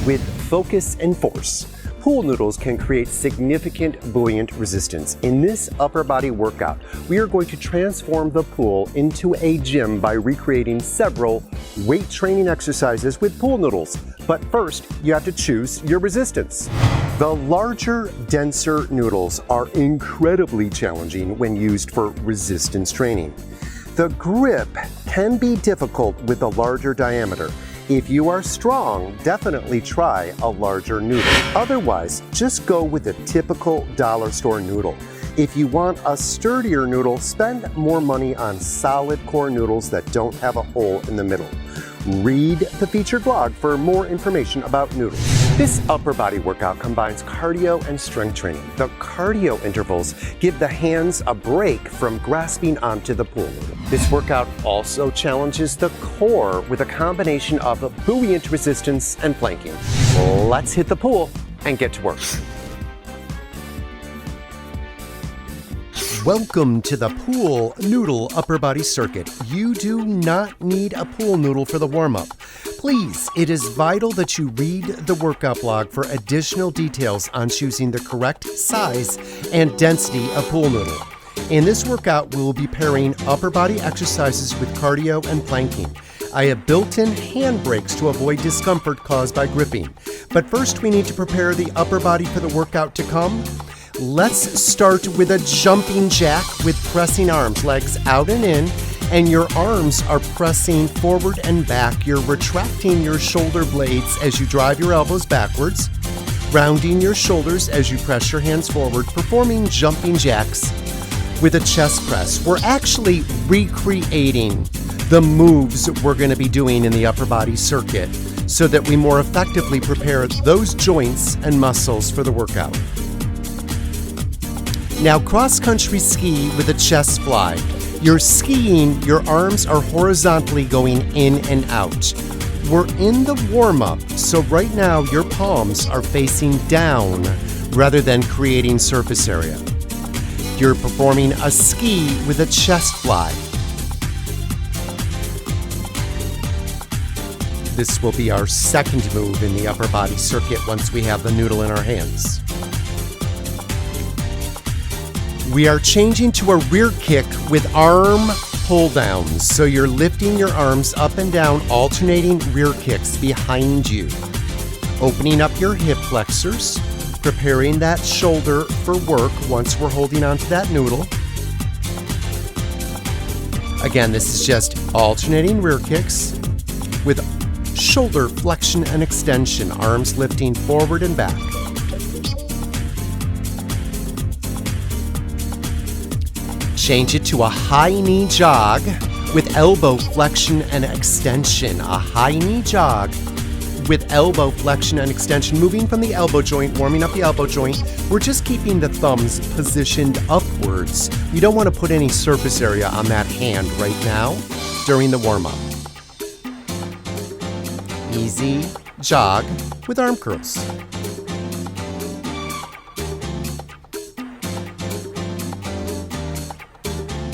With focus and force, pool noodles can create significant buoyant resistance. In this upper body workout, we are going to transform the pool into a gym by recreating several weight training exercises with pool noodles. But first, you have to choose your resistance. The larger, denser noodles are incredibly challenging when used for resistance training. The grip can be difficult with a larger diameter. If you are strong, definitely try a larger noodle. Otherwise, just go with a typical dollar store noodle. If you want a sturdier noodle, spend more money on solid core noodles that don't have a hole in the middle. Read the featured blog for more information about noodles. This upper body workout combines cardio and strength training. The cardio intervals give the hands a break from grasping onto the pool noodle. This workout also challenges the core with a combination of buoyant resistance and planking. Let's hit the pool and get to work. Welcome to the pool noodle upper body circuit. You do not need a pool noodle for the warm-up. Please, it is vital that you read the workout blog for additional details on choosing the correct size and density of pool noodle. In this workout, we will be pairing upper body exercises with cardio and planking. I have built-in hand brakes to avoid discomfort caused by gripping. But first, we need to prepare the upper body for the workout to come. Let's start with a jumping jack with pressing arms, legs out and in, and your arms are pressing forward and back. You're retracting your shoulder blades as you drive your elbows backwards, rounding your shoulders as you press your hands forward, performing jumping jacks with a chest press. We're actually recreating the moves we're going to be doing in the upper body circuit so that we more effectively prepare those joints and muscles for the workout. Now cross-country ski with a chest fly. You're skiing, your arms are horizontally going in and out. We're in the warm-up, so right now your palms are facing down rather than creating surface area. You're performing a ski with a chest fly. This will be our second move in the upper body circuit once we have the noodle in our hands. We are changing to a rear kick with arm pull downs. So you're lifting your arms up and down, alternating rear kicks behind you. Opening up your hip flexors, preparing that shoulder for work once we're holding onto that noodle. Again, this is just alternating rear kicks with shoulder flexion and extension, arms lifting forward and back. Change it to a high knee jog with elbow flexion and extension. A high knee jog with elbow flexion and extension. Moving from the elbow joint, warming up the elbow joint. We're just keeping the thumbs positioned upwards. You don't want to put any surface area on that hand right now during the warm-up. Easy jog with arm curls.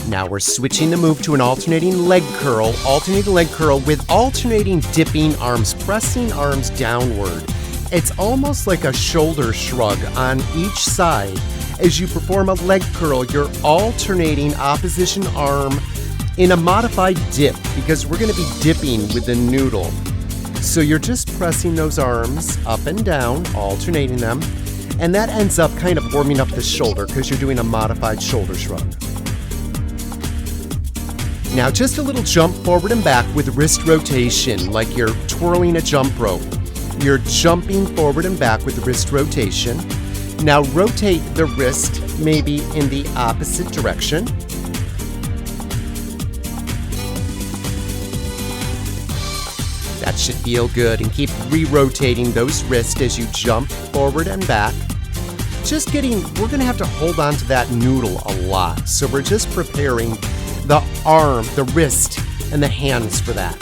Now we're switching the move to an alternating leg curl with alternating dipping arms, pressing arms downward. It's almost like a shoulder shrug on each side. As you perform a leg curl, you're alternating opposition arm in a modified dip because we're going to be dipping with the noodle. So you're just pressing those arms up and down, alternating them, and that ends up kind of warming up the shoulder because you're doing a modified shoulder shrug. Now just a little jump forward and back with wrist rotation, like you're twirling a jump rope. You're jumping forward and back with the wrist rotation. Now rotate the wrist maybe in the opposite direction. That should feel good, and keep re-rotating those wrists as you jump forward and back. We're gonna have to hold on to that noodle a lot, so we're just preparing the arm, the wrist, and the hands for that.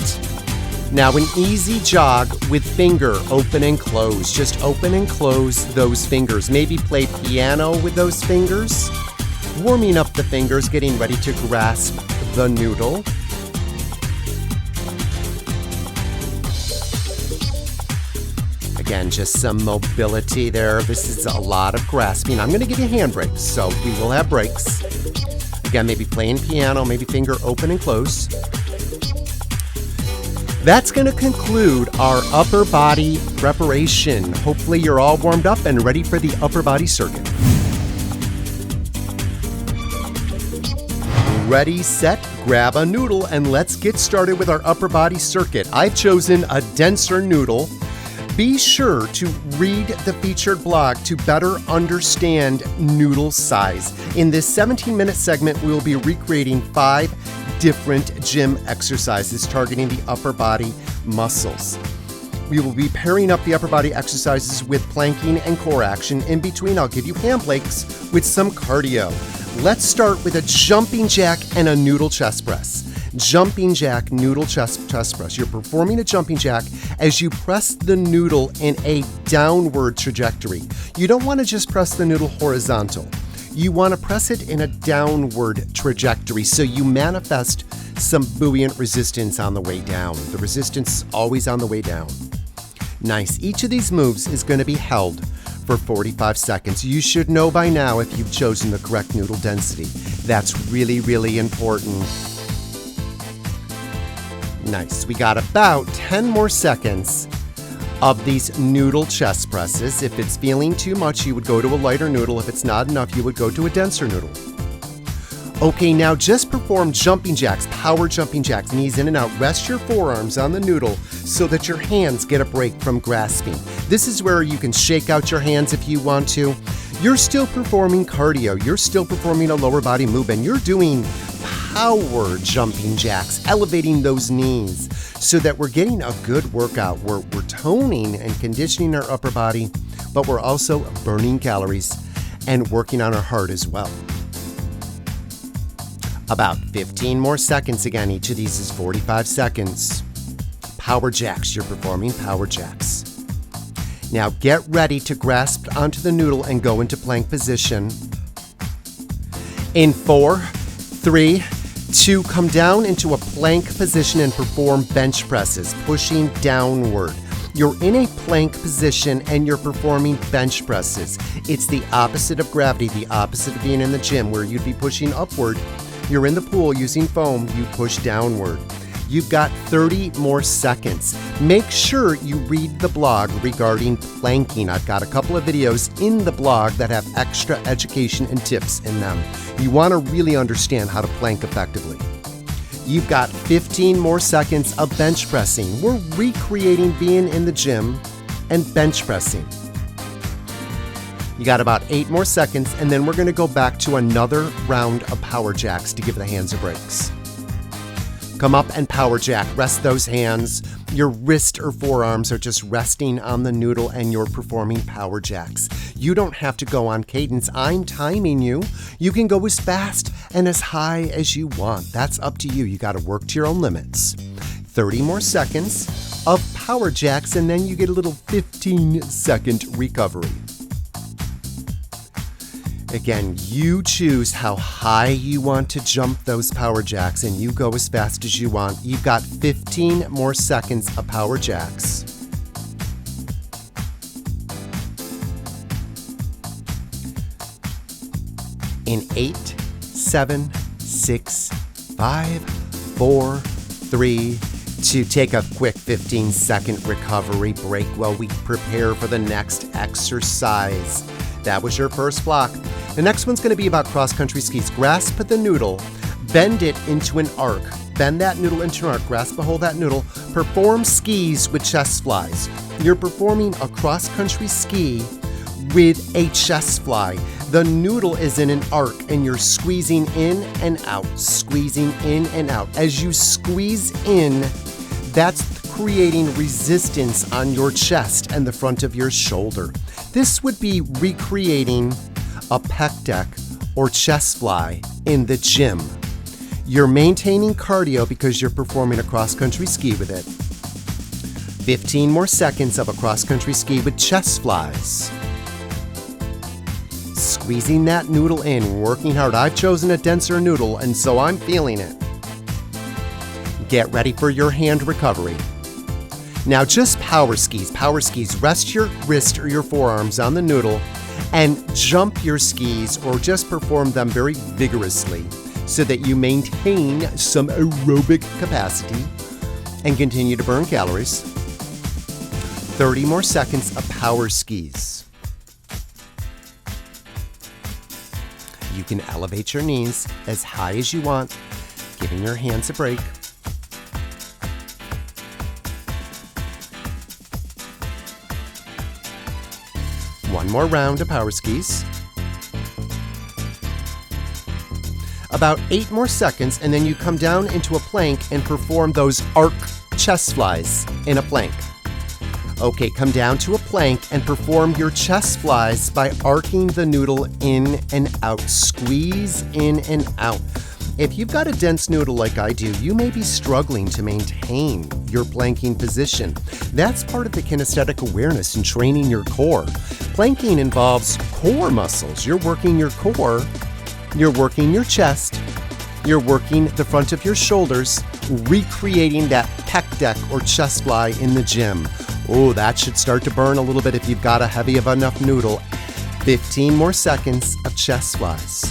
Now an easy jog with finger open and close. Just open and close those fingers. Maybe play piano with those fingers. Warming up the fingers, getting ready to grasp the noodle. Again, just some mobility there. This is a lot of grasping. I'm going to give you hand breaks, so we will have breaks. Again, maybe playing piano, maybe finger open and close. That's going to conclude our upper body preparation. Hopefully you're all warmed up and ready for the upper body circuit. Ready, set, grab a noodle, and let's get started with our upper body circuit. I've chosen a denser noodle. Be sure to read the featured blog to better understand noodle size. In this 17-minute segment, we will be recreating 5 different gym exercises targeting the upper body muscles. We will be pairing up the upper body exercises with planking and core action. In between, I'll give you hand breaks with some cardio. Let's start with a jumping jack and a noodle chest press. Jumping jack, noodle chest press. You're performing a jumping jack as you press the noodle in a downward trajectory. You don't want to just press the noodle horizontal. You want to press it in a downward trajectory so you manifest some buoyant resistance on the way down. The resistance is always on the way down. Nice. Each of these moves is going to be held for 45 seconds. You should know by now if you've chosen the correct noodle density. That's really, really important. Nice. We got about 10 more seconds of these noodle chest presses. If it's feeling too much, you would go to a lighter noodle. If it's not enough, you would go to a denser noodle. Okay, now just perform jumping jacks, power jumping jacks, knees in and out. Rest your forearms on the noodle so that your hands get a break from grasping. This is where you can shake out your hands if you want to. You're still performing cardio. You're still performing a lower body movement. You're doing power jumping jacks, elevating those knees so that we're getting a good workout. We're toning and conditioning our upper body, but we're also burning calories and working on our heart as well. About 15 more seconds. Again, each of these is 45 seconds. Power jacks. You're performing power jacks. Now get ready to grasp onto the noodle and go into plank position. In 4, 3, 2, come down into a plank position and perform bench presses, pushing downward. You're in a plank position and you're performing bench presses. It's the opposite of gravity, the opposite of being in the gym where you'd be pushing upward. You're in the pool using foam, you push downward. You've got 30 more seconds. Make sure you read the blog regarding planking. I've got a couple of videos in the blog that have extra education and tips in them. You want to really understand how to plank effectively. You've got 15 more seconds of bench pressing. We're recreating being in the gym and bench pressing. You got about 8 more seconds, and then we're going to go back to another round of power jacks to give the hands a breaks. Come up and power jack. Rest those hands. Your wrist or forearms are just resting on the noodle and you're performing power jacks. You don't have to go on cadence. I'm timing you. You can go as fast and as high as you want. That's up to you. You got to work to your own limits. 30 more seconds of power jacks, and then you get a little 15-second recovery. Again, you choose how high you want to jump those power jacks, and you go as fast as you want. You've got 15 more seconds of power jacks. In 8, 7, 6, 5, 4, 3, 2. Take a quick 15-second recovery break while we prepare for the next exercise. That was your first block. The next one's going to be about cross-country skis. Grasp the noodle, bend it into an arc. Bend that noodle into an arc. Grasp a hold that noodle. Perform skis with chest flies. You're performing a cross-country ski with a chest fly. The noodle is in an arc and you're squeezing in and out, squeezing in and out. As you squeeze in, that's creating resistance on your chest and the front of your shoulder. This would be recreating a pec deck or chest fly in the gym. You're maintaining cardio because you're performing a cross-country ski with it. 15 more seconds of a cross-country ski with chest flies. Squeezing that noodle in, working hard. I've chosen a denser noodle, and so I'm feeling it. Get ready for your hand recovery. Now just power skis. Power skis. Rest your wrist or your forearms on the noodle and jump your skis or just perform them very vigorously so that you maintain some aerobic capacity and continue to burn calories. 30 more seconds of power skis. You can elevate your knees as high as you want, giving your hands a break. One more round of power skis. About 8 more seconds, and then you come down into a plank and perform those arc chest flies in a plank. Okay, come down to a plank and perform your chest flies by arcing the noodle in and out. Squeeze in and out. If you've got a dense noodle like I do, you may be struggling to maintain your planking position. That's part of the kinesthetic awareness and training your core. Planking involves core muscles. You're working your core, you're working your chest, you're working the front of your shoulders, recreating that pec deck or chest fly in the gym. Oh, that should start to burn a little bit if you've got a heavy of enough noodle. 15 more seconds of chest flies.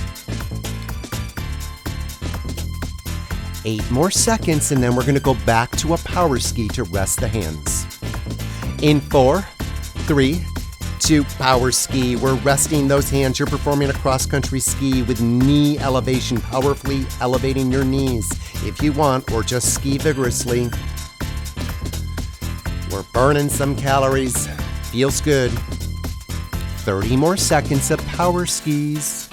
8 more seconds, and then we're going to go back to a power ski to rest the hands. In 4, 3, 2, power ski. We're resting those hands. You're performing a cross-country ski with knee elevation, powerfully elevating your knees if you want, or just ski vigorously. We're burning some calories. Feels good. 30 more seconds of power skis.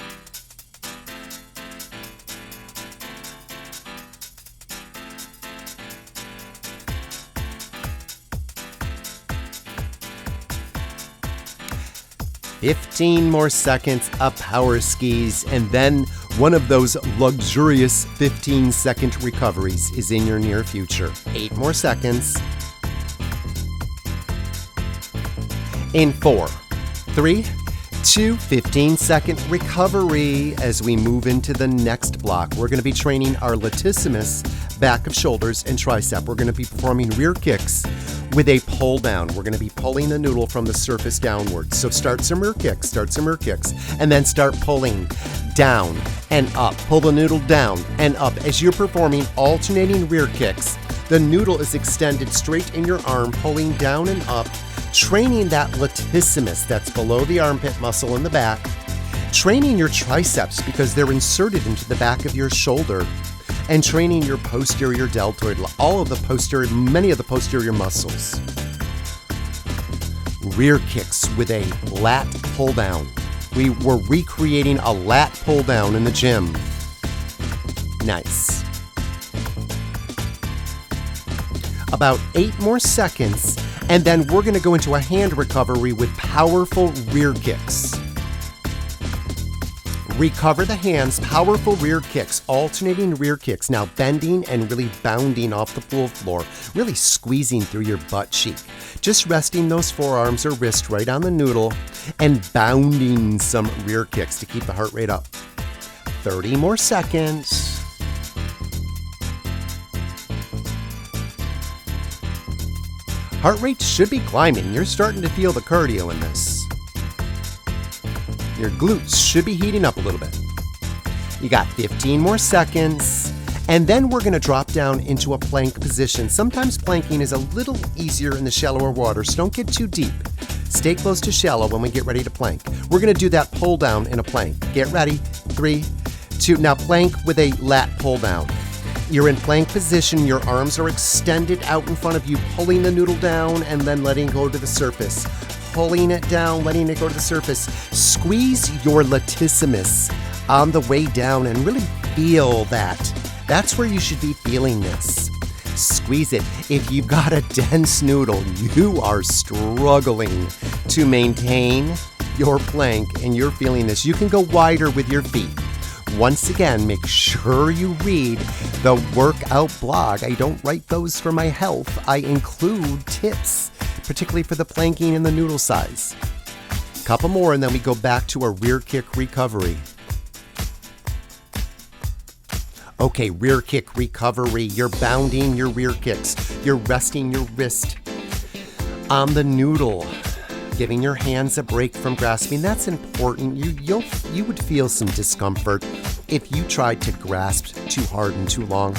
$15 more seconds of power skis, and then one of those luxurious 15-second recoveries is in your near future. 8 more seconds. In 4, 3, 2, 15-second recovery. As we move into the next block, we're going to be training our latissimus, back of shoulders, and tricep. We're going to be performing rear kicks with a pull down. We're going to be pulling the noodle from the surface downwards. So start some rear kicks, and then start pulling down and up. Pull the noodle down and up. As you're performing alternating rear kicks, the noodle is extended straight in your arm, pulling down and up, training that latissimus that's below the armpit muscle in the back, training your triceps because they're inserted into the back of your shoulder, and training your posterior deltoid, many of the posterior muscles. Rear kicks with a lat pull down. We were recreating a lat pull down in the gym. Nice. About 8 more seconds, and then we're going to go into a hand recovery with powerful rear kicks. Recover the hands, powerful rear kicks, alternating rear kicks. Now bending and really bounding off the pool floor, really squeezing through your butt cheek. Just resting those forearms or wrist right on the noodle and bounding some rear kicks to keep the heart rate up. 30 more seconds. Heart rate should be climbing. You're starting to feel the cardio in this. Your glutes should be heating up a little bit. You got 15 more seconds, and then we're going to drop down into a plank position. Sometimes planking is a little easier in the shallower water, so don't get too deep. Stay close to shallow when we get ready to plank. We're going to do that pull down in a plank. Get ready. 3, 2, now plank with a lat pull down. You're in plank position, your arms are extended out in front of you, pulling the noodle down and then letting go to the surface. Pulling it down, letting it go to the surface. Squeeze your latissimus on the way down and really feel that. That's where you should be feeling this. Squeeze it. If you've got a dense noodle, you are struggling to maintain your plank and you're feeling this. You can go wider with your feet. Once again, make sure you read the workout blog. I don't write those for my health. I include tips, particularly for the planking and the noodle size. Couple more and then we go back to a rear kick recovery. Okay, rear kick recovery. You're bounding your rear kicks. You're resting your wrist On the noodle, giving your hands a break from grasping, that's important. You would feel some discomfort if you tried to grasp too hard and too long.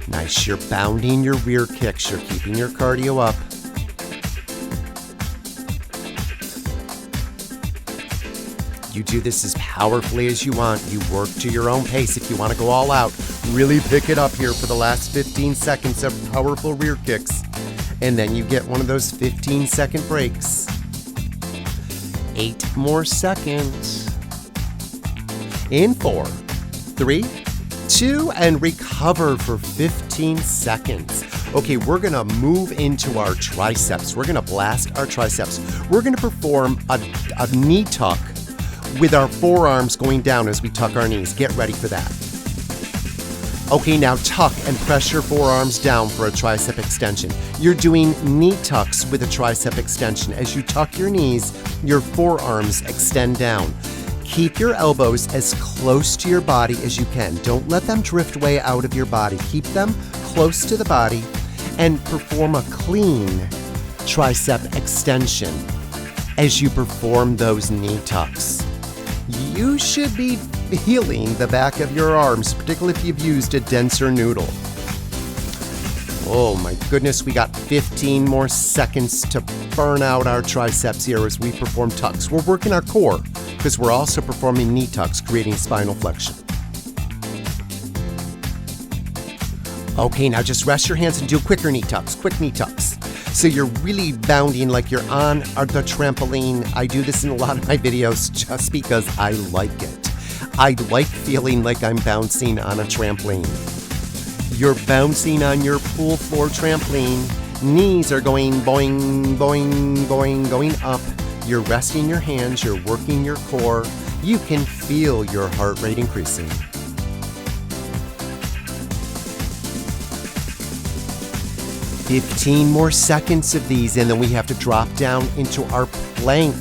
Nice, you're bounding your rear kicks, you're keeping your cardio up. You do this as powerfully as you want. You work to your own pace. If you want to go all out, really pick it up here for the last 15 seconds of powerful rear kicks. And then you get one of those 15-second breaks. 8 more seconds. In 4, 3, 2, and recover for 15 seconds. Okay, we're gonna move into our triceps. We're gonna blast our triceps. We're gonna perform a knee tuck with our forearms going down as we tuck our knees. Get ready for that. Okay, now tuck and press your forearms down for a tricep extension. You're doing knee tucks with a tricep extension. As you tuck your knees, your forearms extend down. Keep your elbows as close to your body as you can. Don't let them drift way out of your body. Keep them close to the body and perform a clean tricep extension as you perform those knee tucks. You should be feeling the back of your arms, particularly if you've used a denser noodle. Oh my goodness, we got 15 more seconds to burn out our triceps here as we perform tucks. We're working our core because we're also performing knee tucks, creating spinal flexion. Okay, now just rest your hands and do quicker knee tucks, quick knee tucks. So you're really bounding like you're on the trampoline. I do this in a lot of my videos just because I like it. I like feeling like I'm bouncing on a trampoline. You're bouncing on your pool floor trampoline. Knees are going boing, boing, boing, going up. You're resting your hands, you're working your core. You can feel your heart rate increasing. "15 more seconds of these, and then we have to drop down into our plank.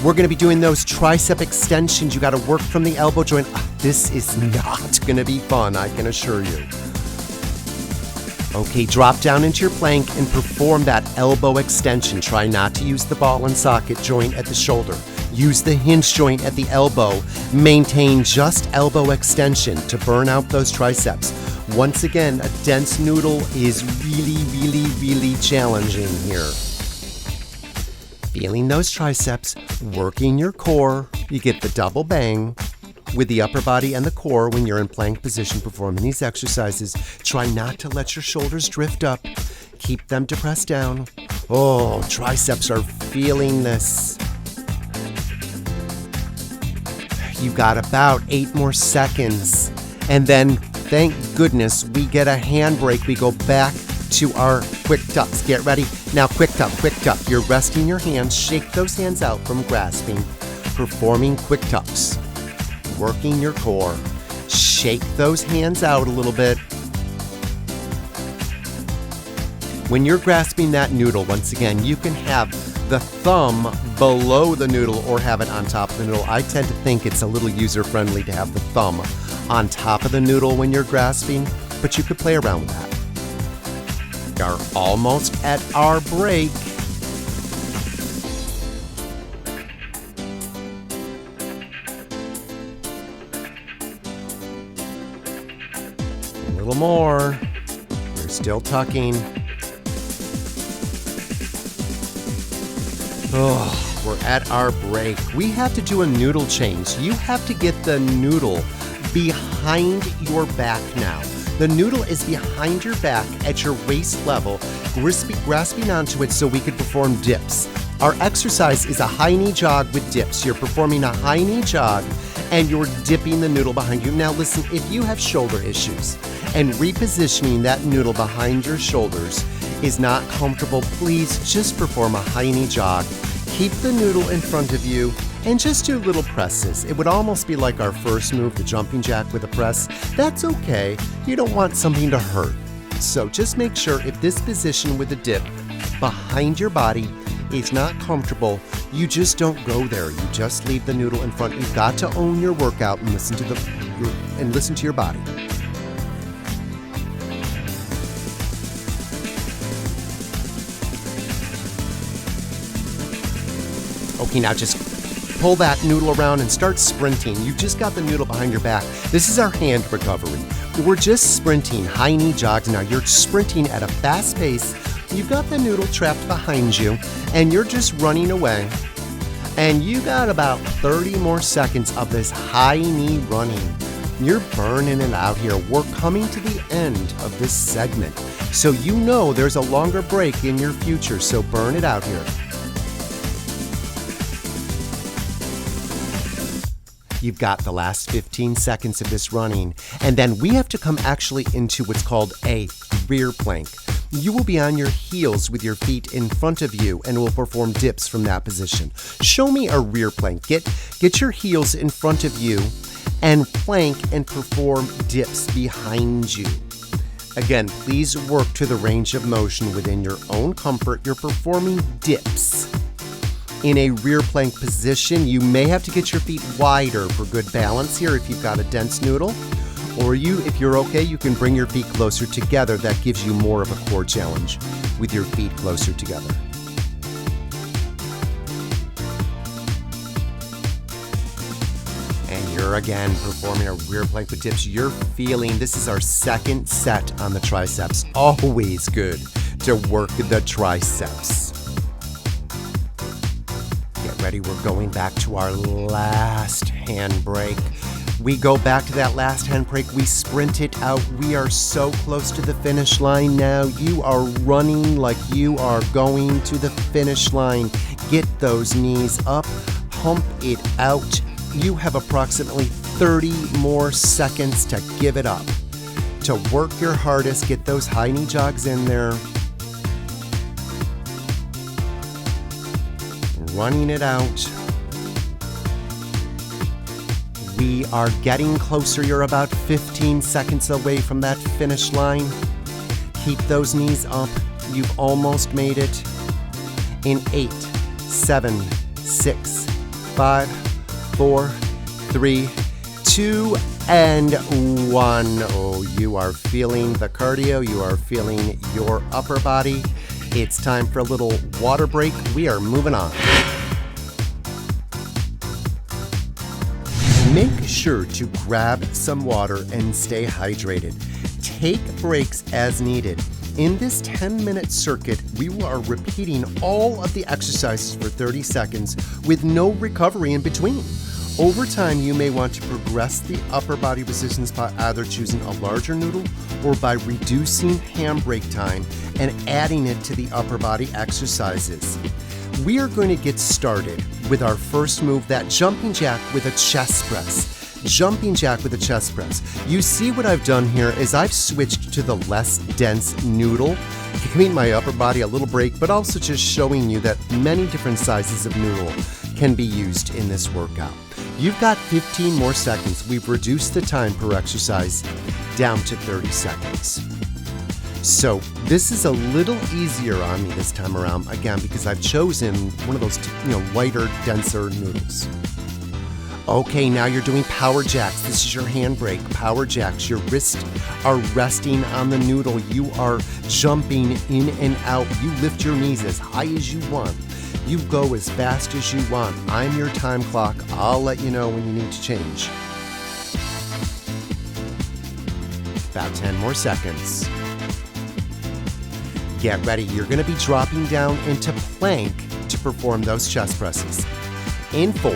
We're going to be doing those tricep extensions. You got to work from the elbow joint. This is not going to be fun, I can assure you. Okay, drop down into your plank and perform that elbow extension. Try not to use the ball and socket joint at the shoulder. Use the hinge joint at the elbow. Maintain just elbow extension to burn out those triceps. Once again, a dense noodle is really challenging here. Feeling those triceps, working your core, you get the double bang with the upper body and the core when you're in plank position performing these exercises. Try not to let your shoulders drift up. Keep them depressed down. Oh, triceps are feeling this. You got about 8 more seconds. And then, thank goodness, we get a hand break. We go back to our quick tucks. Get ready. Now, quick tuck, quick tuck. You're resting your hands. Shake those hands out from grasping. Performing quick tucks. Working your core. Shake those hands out a little bit. When you're grasping that noodle, once again, you can have the thumb below the noodle or have it on top of the noodle. I tend to think it's a little user-friendly to have the thumb on top of the noodle when you're grasping, but you could play around with that. We are almost at our break. A little more. We're still tucking. Oh, we're at our break. We have to do a noodle change. You have to get the noodle behind your back now. The noodle is behind your back at your waist level, grasping onto it so we could perform dips. Our exercise is a high knee jog with dips. You're performing a high knee jog and you're dipping the noodle behind you. Now listen, if you have shoulder issues and repositioning that noodle behind your shoulders is not comfortable, please just perform a high knee jog. Keep the noodle in front of you and just do little presses. It would almost be like our first move, the jumping jack with a press. That's okay. You don't want something to hurt. So just make sure if this position with a dip behind your body is not comfortable, you just don't go there. You just leave the noodle in front. You've got to own your workout and listen to your body. Okay, now just pull that noodle around and start sprinting. You've just got the noodle behind your back. This is our hand recovery. We're just sprinting, high knee jogs. Now you're sprinting at a fast pace. You've got the noodle trapped behind you, and you're just running away. And you got about 30 more seconds of this high knee running. You're burning it out here. We're coming to the end of this segment. So you know there's a longer break in your future, so burn it out here. You've got the last 15 seconds of this running, and then we have to come actually into what's called a rear plank. You will be on your heels with your feet in front of you and will perform dips from that position. Show me a rear plank. Get your heels in front of you and plank and perform dips behind you. Again, please work to the range of motion within your own comfort. You're performing dips. In a rear plank position, you may have to get your feet wider for good balance here if you've got a dense noodle. Or if you're okay, you can bring your feet closer together. That gives you more of a core challenge with your feet closer together. And you're again performing a rear plank with dips. You're feeling, this is our second set on the triceps. Always good to work the triceps. Get ready, we're going back to our last handbrake. We go back to that last handbrake, we sprint it out. We are so close to the finish line now. You are running like you are going to the finish line. Get those knees up, pump it out. You have approximately 30 more seconds to give it up. To work your hardest, get those high knee jogs in there. Running it out. We are getting closer. You're about 15 seconds away from that finish line. Keep those knees up. You've almost made it. In 8, 7, 6, 5, 4, 3, 2, and 1. Oh, you are feeling the cardio. You are feeling your upper body. It's time for a little water break. We are moving on. Make sure to grab some water and stay hydrated. Take breaks as needed. In this 10-minute circuit, we are repeating all of the exercises for 30 seconds with no recovery in between. Over time, you may want to progress the upper body resistance by either choosing a larger noodle or by reducing handbrake time and adding it to the upper body exercises. We are going to get started with our first move, that jumping jack with a chest press. Jumping jack with a chest press. You see what I've done here is I've switched to the less dense noodle, giving my upper body a little break, but also just showing you that many different sizes of noodle can be used in this workout. You've got 15 more seconds. We've reduced the time per exercise down to 30 seconds. So this is a little easier on me this time around, again, because I've chosen one of those, lighter, denser noodles. Okay, now you're doing power jacks. This is your handbrake, power jacks. Your wrists are resting on the noodle. You are jumping in and out. You lift your knees as high as you want. You go as fast as you want. I'm your time clock. I'll let you know when you need to change. About 10 more seconds. Get ready. You're going to be dropping down into plank to perform those chest presses. In 4,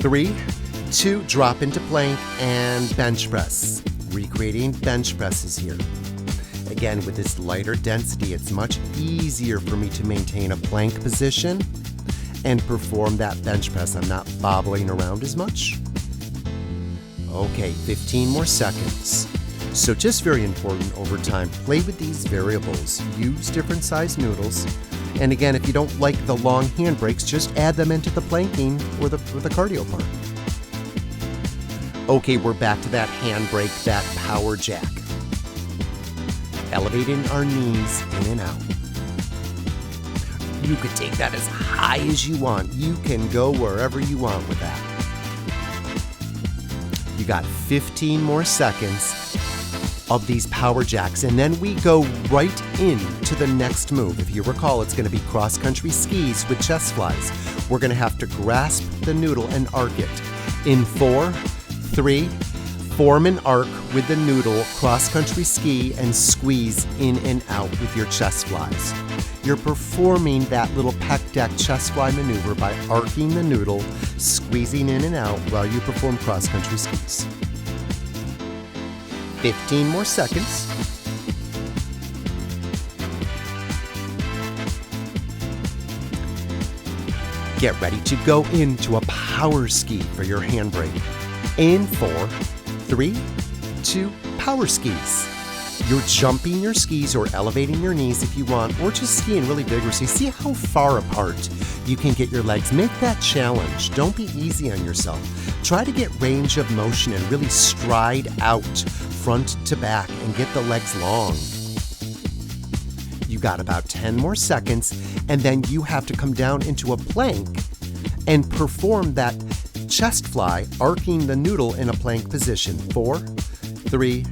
3, 2, drop into plank and bench press. Recreating bench presses here. Again, with this lighter density, it's much easier for me to maintain a plank position and perform that bench press. I'm not bobbling around as much. Okay, 15 more seconds. So just very important over time, play with these variables. Use different size noodles. And again, if you don't like the long handbrakes, just add them into the planking or the cardio part. Okay, we're back to that handbrake, that power jack. Elevating our knees in and out. You could take that as high as you want. You can go wherever you want with that. You got 15 more seconds. of these power jacks, and then we go right into the next move. If you recall, it's going to be cross-country skis with chest flies. We're going to have to grasp the noodle and arc it. In 4, 3, form an arc with the noodle, cross-country ski, and squeeze in and out with your chest flies. You're performing that little pec deck chest fly maneuver by arcing the noodle, squeezing in and out while you perform cross-country skis. 15 more seconds. Get ready to go into a power ski for your handbrake. In 4, 3, 2, power skis. You're jumping your skis or elevating your knees if you want, or just skiing really vigorously. See how far apart you can get your legs. Make that challenge. Don't be easy on yourself. Try to get range of motion and really stride out front to back and get the legs long. You got about 10 more seconds, and then you have to come down into a plank and perform that chest fly, arcing the noodle in a plank position. 4, 3,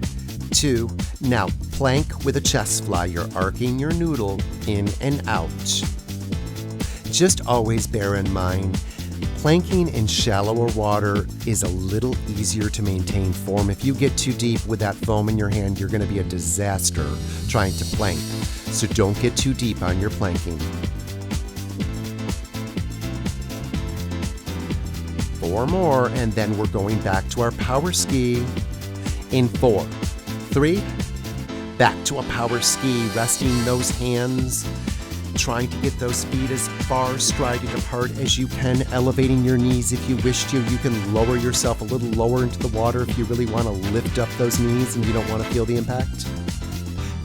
2, now plank with a chest fly. You're arcing your noodle in and out. Just always bear in mind, planking in shallower water is a little easier to maintain form. If you get too deep with that foam in your hand, you're going to be a disaster trying to plank. So don't get too deep on your planking. 4 more, and then we're going back to our power ski. In 4, 3, back to a power ski, resting those hands, trying to get those feet as far striding apart as you can, elevating your knees if you wish to. You can lower yourself a little lower into the water if you really want to lift up those knees and you don't want to feel the impact.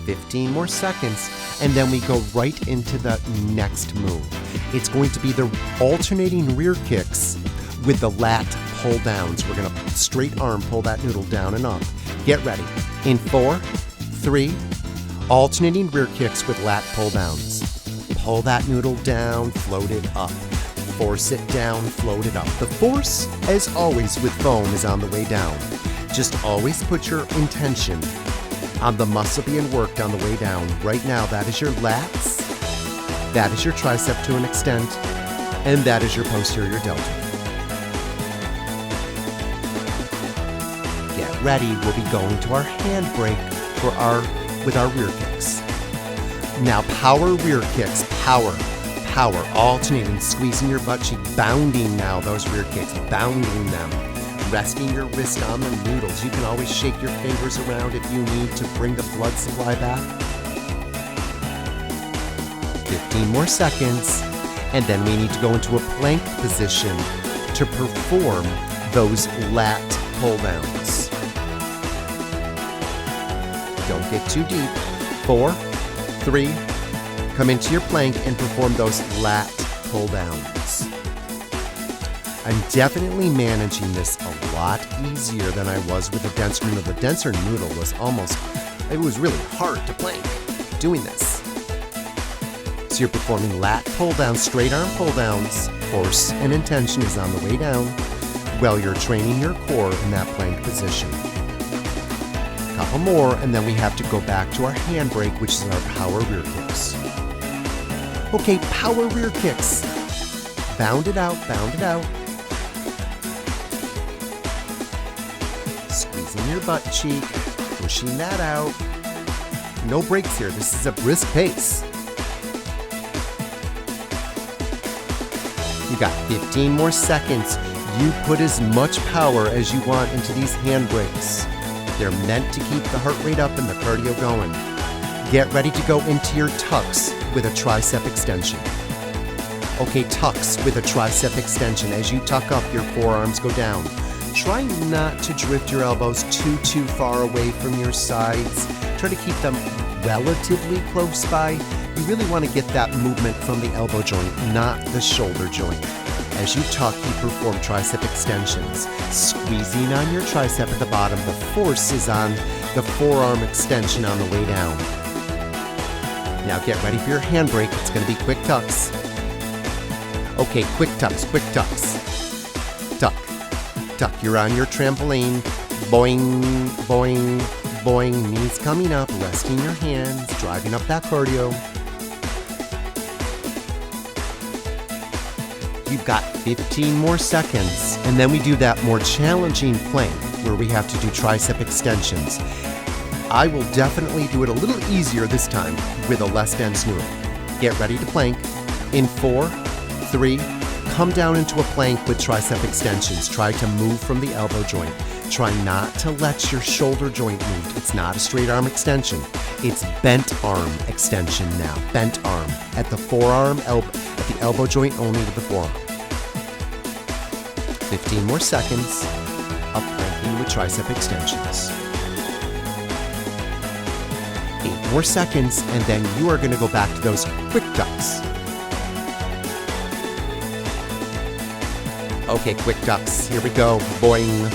15 more seconds, and then we go right into the next move. It's going to be the alternating rear kicks with the lat pull downs. We're going to straight arm pull that noodle down and up. Get ready. In 4, 3, alternating rear kicks with lat pull downs. Pull that noodle down, float it up. Force it down, float it up. The force, as always with foam, is on the way down. Just always put your intention on the muscle being worked on the way down. Right now, that is your lats, that is your tricep to an extent, and that is your posterior delta. Get ready, we'll be going to our handbrake with our rear kicks. Now power rear kicks, power, alternating, squeezing your butt cheek, bounding now those rear kicks, bounding them, resting your wrist on the noodles. You can always shake your fingers around if you need to bring the blood supply back. 15 more seconds, and then we need to go into a plank position to perform those lat pull downs. Don't get too deep. 4, 3, come into your plank and perform those lat pull downs. I'm definitely managing this a lot easier than I was with the denser noodle. The denser noodle was it was really hard to plank doing this. So you're performing lat pull downs, straight arm pull downs. Force and intention is on the way down while you're training your core in that plank position. Couple more, and then we have to go back to our handbrake, which is our power rear kicks. Okay, power rear kicks. Bound it out, bound it out. Squeezing your butt cheek, pushing that out. No breaks here, this is a brisk pace. You got 15 more seconds. You put as much power as you want into these handbrakes. They're meant to keep the heart rate up and the cardio going. Get ready to go into your tucks with a tricep extension. Okay, tucks with a tricep extension. As you tuck up, your forearms go down. Try not to drift your elbows too far away from your sides. Try to keep them relatively close by. You really want to get that movement from the elbow joint, not the shoulder joint. As you tuck, you perform tricep extensions. Squeezing on your tricep at the bottom. The force is on the forearm extension on the way down. Now get ready for your handbrake. It's going to be quick tucks. Okay, quick tucks, quick tucks. Tuck, tuck. You're on your trampoline. Boing, boing, boing, knees coming up, resting your hands, driving up that cardio. You've got 15 more seconds, and then we do that more challenging plank where we have to do tricep extensions. I will definitely do it a little easier this time with a less dense noodle. Get ready to plank. In 4, 3, come down into a plank with tricep extensions. Try to move from the elbow joint. Try not to let your shoulder joint move. It's not a straight arm extension. It's bent arm extension now. Bent arm. At the forearm, at the elbow joint only with the forearm. 15 more seconds of planking with tricep extensions. 8 more seconds, and then you are going to go back to those quick ducks. Okay, quick ducks. Here we go. Boing,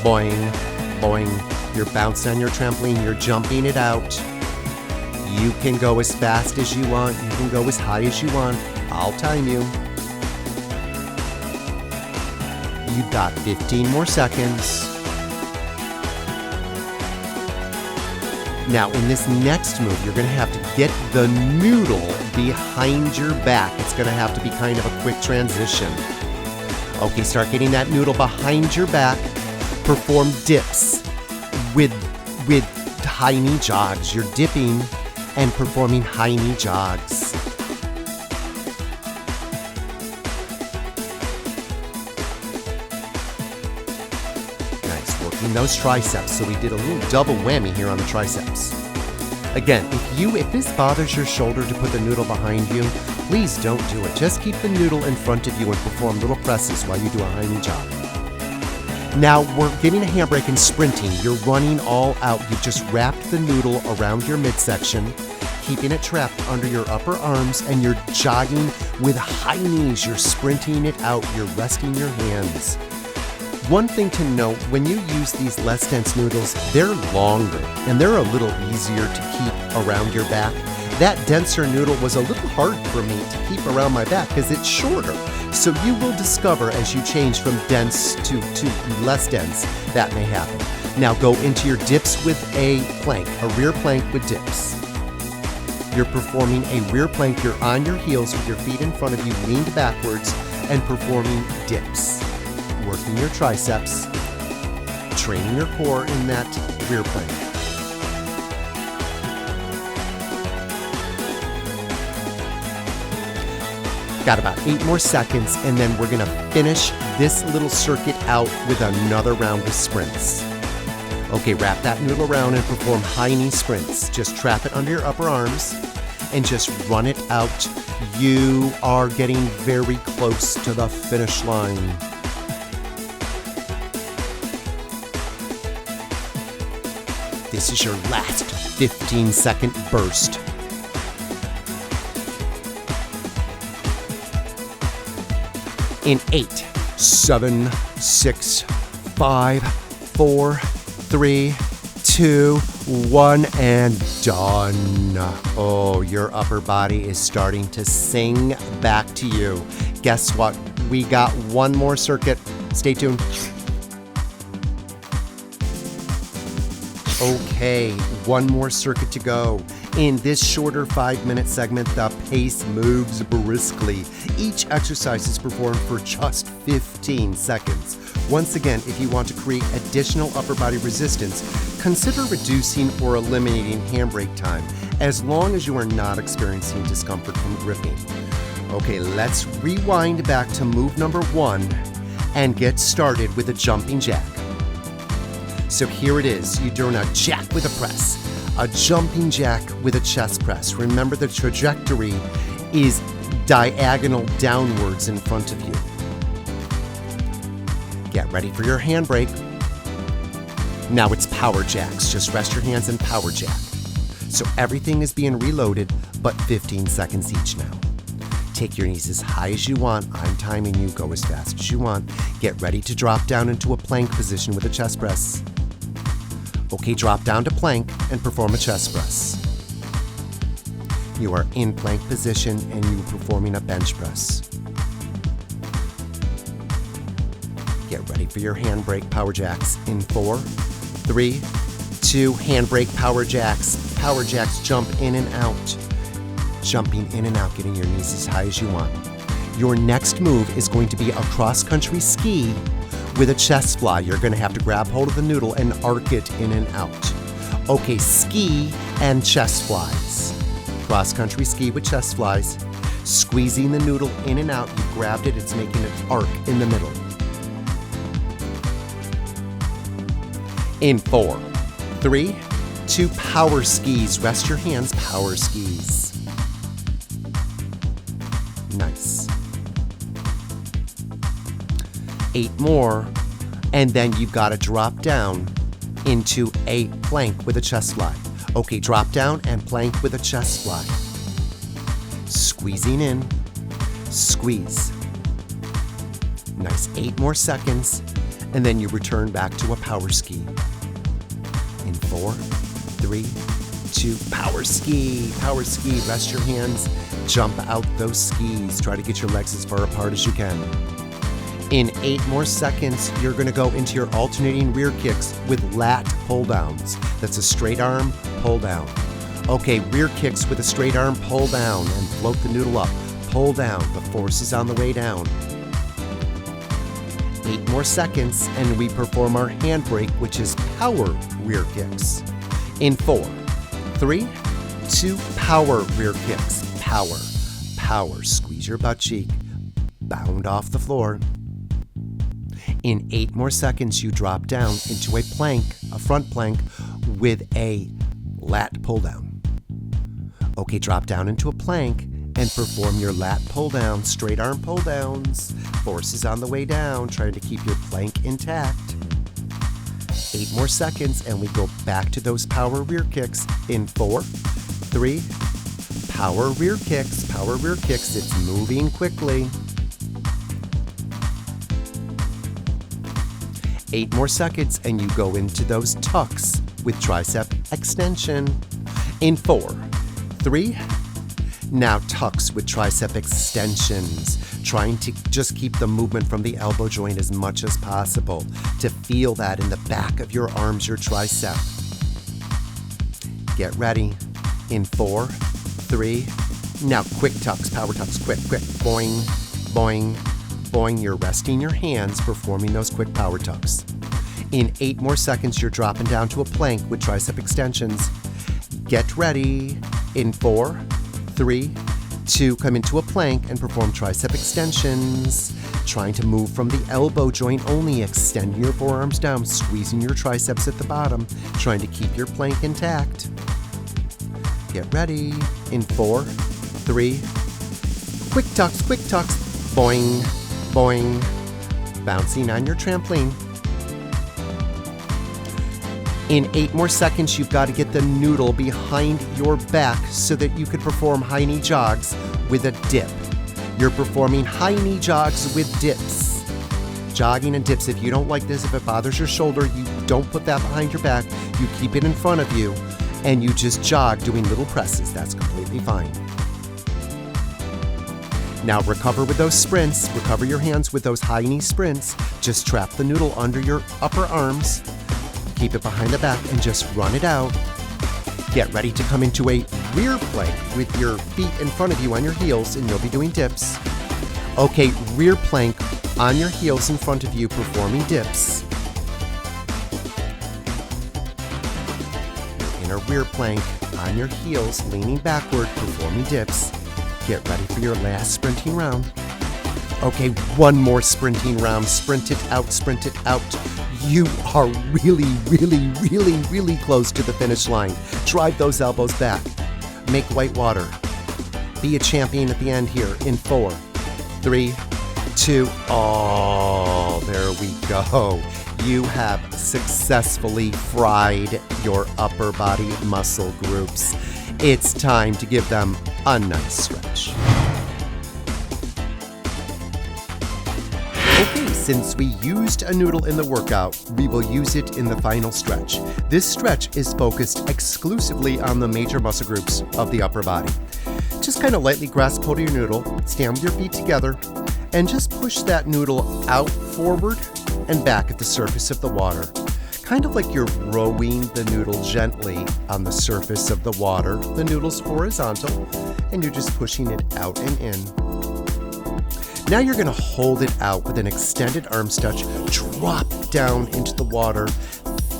boing, boing. You're bouncing on your trampoline. You're jumping it out. You can go as fast as you want. You can go as high as you want. I'll time you. You've got 15 more seconds. Now, in this next move, you're going to have to get the noodle behind your back. It's going to have to be kind of a quick transition. Okay, start getting that noodle behind your back. Perform dips with high knee jogs. You're dipping and performing high knee jogs. Nice, working those triceps. So we did a little double whammy here on the triceps. Again, if this bothers your shoulder to put the noodle behind you, please don't do it. Just keep the noodle in front of you and perform little presses while you do a high knee jog. Now we're getting a handbrake and sprinting. You're running all out. You've just wrapped the noodle around your midsection, keeping it trapped under your upper arms, and you're jogging with high knees. You're sprinting it out. You're resting your hands. One thing to note, when you use these less dense noodles, they're longer and they're a little easier to keep around your back. That denser noodle was a little hard for me to keep around my back because it's shorter. So you will discover as you change from dense to less dense, that may happen. Now go into your dips with a plank, a rear plank with dips. You're performing a rear plank. You're on your heels with your feet in front of you, leaned backwards, and performing dips. Working your triceps, training your core in that rear plank. Got about 8 more seconds, and then we're gonna finish this little circuit out with another round of sprints. Okay, wrap that noodle around and perform high knee sprints. Just trap it under your upper arms and just run it out. You are getting very close to the finish line. This is your last 15-second burst. In 8, 7, 6, 5, 4, 3, 2, 1, and done. Oh, your upper body is starting to sing back to you. Guess what? We got one more circuit. Stay tuned. Okay, one more circuit to go. In this shorter 5-minute segment, the pace moves briskly. Each exercise is performed for just 15 seconds. Once again, if you want to create additional upper body resistance, consider reducing or eliminating handbrake time, as long as you are not experiencing discomfort from gripping. Okay, let's rewind back to move number 1 and get started with a jumping jack. So here it is. You're doing a jack with a press, a jumping jack with a chest press. Remember, the trajectory is diagonal downwards in front of you. Get ready for your handbrake. Now it's power jacks. Just rest your hands and power jack. So everything is being reloaded, but 15 seconds each now. Take your knees as high as you want. I'm timing you. Go as fast as you want. Get ready to drop down into a plank position with a chest press. Okay, drop down to plank and perform a chest press. You are in plank position and you're performing a bench press. Get ready for your handbrake power jacks in 4, 3, 2 hand brake power jacks. Power jacks jump in and out. Jumping in and out, getting your knees as high as you want. Your next move is going to be a cross-country ski with a chest fly. You're going to have to grab hold of the noodle and arc it in and out. Okay, ski and chest flies. Cross-country ski with chest flies. Squeezing the noodle in and out. You grabbed it, it's making an arc in the middle. In 4, 3, 2, power skis. Rest your hands, power skis. Nice. 8 more, and then you've got to drop down into a plank with a chest fly. Okay, drop down and plank with a chest fly. Squeezing in, squeeze. Nice, 8 more seconds, and then you return back to a power ski. In 4, 3, 2, power ski, rest your hands, jump out those skis. Try to get your legs as far apart as you can. In 8 more seconds, you're going to go into your alternating rear kicks with lat pull downs. That's a straight arm pull down. Okay, rear kicks with a straight arm pull down and float the noodle up. Pull down, the force is on the way down. 8 more seconds, and we perform our hand brake, which is power rear kicks. In 4, 3, 2, power rear kicks. Power. Squeeze your butt cheek. Bound off the floor. In 8 more seconds, you drop down into a plank, a front plank, with a lat pull down. Okay, drop down into a plank and perform your lat pull down, straight arm pull downs. Force is on the way down, trying to keep your plank intact. 8 more seconds, and we go back to those power rear kicks. In 4, 3, power rear kicks. It's moving quickly. 8 more seconds, and you go into those tucks with tricep extension. In 4, 3, now tucks with tricep extensions, trying to just keep the movement from the elbow joint as much as possible to feel that in the back of your arms, your tricep. Get ready. In 4, 3, now quick tucks, power tucks, quick, boing, boing, boing. You're resting your hands, performing those quick power tucks. In 8 more seconds, you're dropping down to a plank with tricep extensions. Get ready. In 4, 3, 2, come into a plank and perform tricep extensions. Trying to move from the elbow joint only, extending your forearms down, squeezing your triceps at the bottom, trying to keep your plank intact. Get ready. In 4, 3, quick tucks, boing, boing, bouncing on your trampoline. In 8 more seconds, you've got to get the noodle behind your back so that you can perform high knee jogs with a dip. You're performing high knee jogs with dips. Jogging and dips. If you don't like this, if it bothers your shoulder, you don't put that behind your back. You keep it in front of you, and you just jog doing little presses. That's completely fine. Now recover with those sprints. Recover your hands with those high knee sprints. Just trap the noodle under your upper arms. Keep it behind the back and just run it out. Get ready to come into a rear plank with your feet in front of you on your heels, and you'll be doing dips. Okay, rear plank on your heels in front of you, performing dips. In a rear plank on your heels, leaning backward, performing dips. Get ready for your last sprinting round. Okay, one more sprinting round. Sprint it out, sprint it out. You are really close to the finish line. Drive those elbows back. Make white water. Be a champion at the end here. In 4, 3, 2, oh, there we go. You have successfully fried your upper body muscle groups. It's time to give them a nice stretch. Okay, since we used a noodle in the workout, we will use it in the final stretch. This stretch is focused exclusively on the major muscle groups of the upper body. Just kind of lightly grasp hold of your noodle, stand with your feet together, and just push that noodle out, forward, and back at the surface of the water. kind of like you're rowing the noodle gently on the surface of the water. The noodle's horizontal, and you're just pushing it out and in. Now you're going to hold it out with an extended arm stretch, drop down into the water,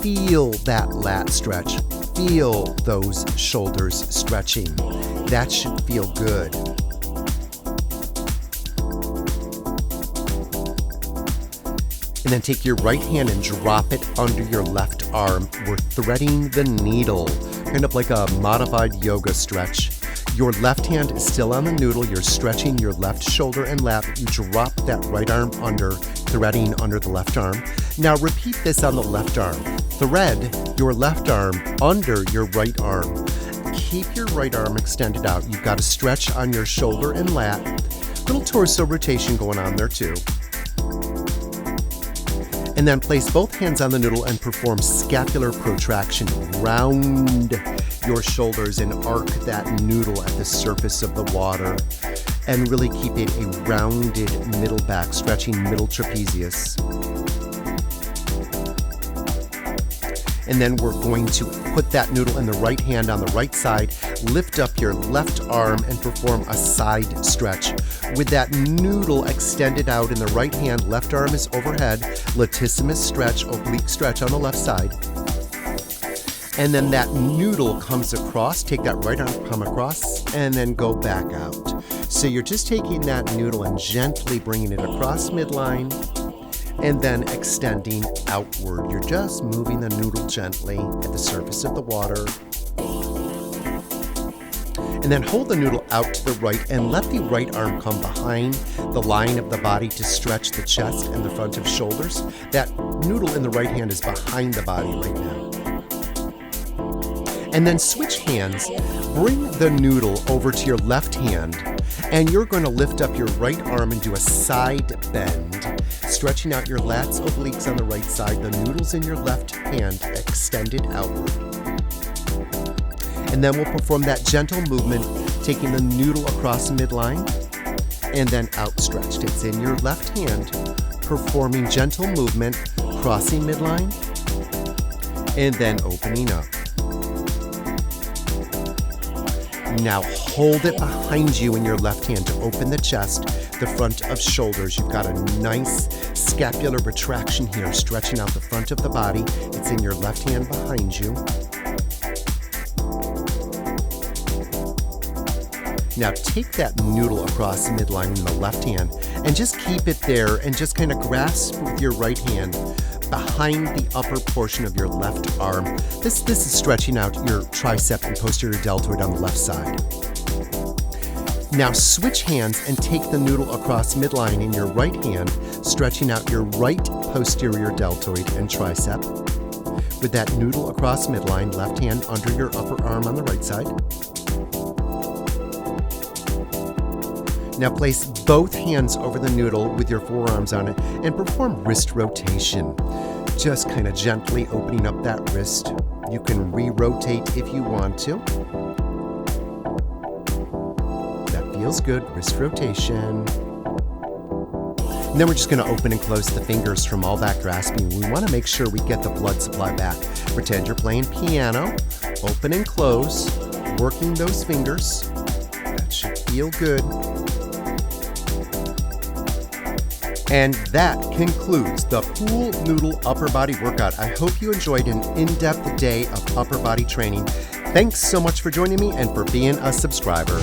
feel that lat stretch, feel those shoulders stretching. That should feel good. And then take your right hand and drop it under your left arm. We're threading the needle, kind of like a modified yoga stretch. Your left hand is still on the noodle. You're stretching your left shoulder and lap. You drop that right arm under, threading under the left arm. Now repeat this on the left arm. Thread your left arm under your right arm. Keep your right arm extended out. You've got a stretch on your shoulder and lat. Little torso rotation going on there too. And then place both hands on the noodle and perform scapular protraction. Round your shoulders and arc that noodle at the surface of the water. And really keep it a rounded middle back, stretching middle trapezius. And then we're going to put that noodle in the right hand on the right side, lift up your left arm and perform a side stretch. With that noodle extended out in the right hand, left arm is overhead, latissimus stretch, oblique stretch on the left side. And then that noodle comes across, take that right arm, come across, and then go back out. So you're just taking that noodle and gently bringing it across midline, and then extending outward. You're just moving the noodle gently at the surface of the water. And then hold the noodle out to the right and let the right arm come behind the line of the body to stretch the chest and the front of shoulders. That noodle in the right hand is behind the body right now. And then switch hands, bring the noodle over to your left hand, and you're going to lift up your right arm and do a side bend, stretching out your lats, obliques on the right side, the noodles in your left hand extended outward. And then we'll perform that gentle movement, taking the noodle across midline and then outstretched. It's in your left hand, performing gentle movement, crossing midline, and then opening up. Now hold it behind you in your left hand to open the chest, the front of shoulders. You've got a nice scapular retraction here, stretching out the front of the body. It's in your left hand behind you. Now take that noodle across midline in the left hand and just keep it there and just kind of grasp with your right hand behind the upper portion of your left arm. This is stretching out your tricep and posterior deltoid on the left side. Now switch hands and take the noodle across midline in your right hand, stretching out your right posterior deltoid and tricep. With that noodle across midline, left hand under your upper arm on the right side. Now place both hands over the noodle with your forearms on it and perform wrist rotation. Just kind of gently opening up that wrist. You can re-rotate if you want to. That feels good, wrist rotation. And then we're just going to open and close the fingers from all that grasping. We want to make sure we get the blood supply back. Pretend you're playing piano, open and close, working those fingers. That should feel good. And that concludes the pool noodle upper body workout. I hope you enjoyed an in-depth day of upper body training. Thanks so much for joining me and for being a subscriber.